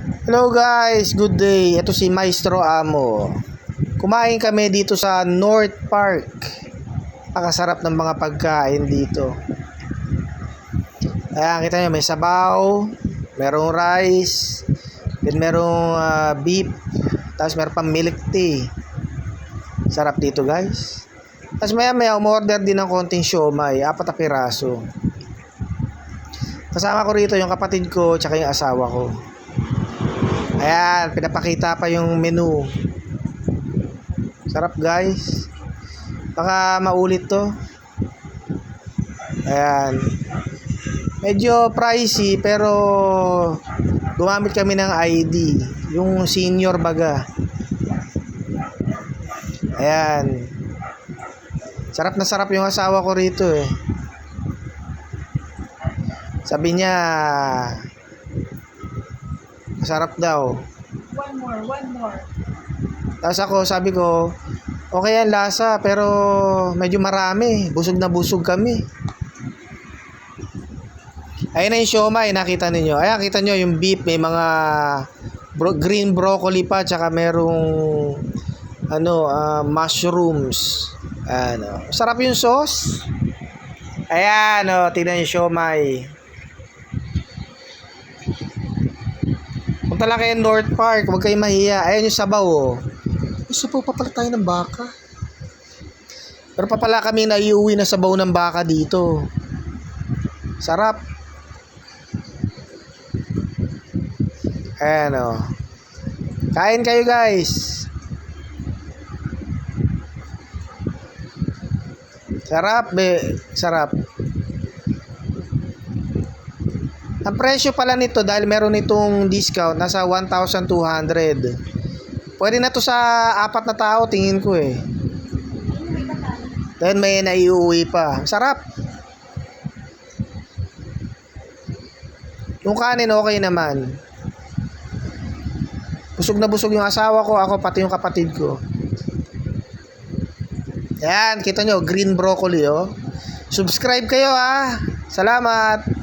Hello guys, good day. Ito si Maestro Amo. Kumain kami dito sa North Park. Pakasarap ng mga pagkain dito. Ayan, kita nyo, may sabaw, merong rice, then merong beef, tapos meron pang milk tea. Sarap dito guys. Tapos maya umorder din ng konting siomay, 4 na piraso. Kasama ko rito yung kapatid ko tsaka yung asawa ko. Ayan, pinapakita pa yung menu. Sarap guys. Baka maulit to. Ayan. Medyo pricey pero gumamit kami ng ID. Yung senior baga. Ayan. Sarap na sarap yung asawa ko rito eh. Sabi niya masarap daw. One more. Tapos ako, sabi ko, okay yan lasa, pero medyo marami. Busog na busog kami. Ayun na yung siomay, nakita ninyo. Ayan, kita nyo yung beef, may mga green broccoli pa, tsaka merong mushrooms. Sarap yung sauce. Ayan, tignan yung siomay. Punta lang kayo North Park, huwag kayong mahiya. Ayan yung sabaw, sabaw pa pala tayo ng baka. Pero pa pala kami naiuwi na sabaw ng baka dito. Sarap. Ayan kain kayo guys. Sarap sarap. Ang presyo pala nito dahil meron itong discount nasa 1,200. Pwede na to sa 4 na tao tingin ko eh. Dahil may naiuwi pa. Sarap. Yung kanin okay naman. Busog na busog yung asawa ko, ako pati yung kapatid ko. Yan, kita nyo, green broccoli Subscribe kayo Salamat.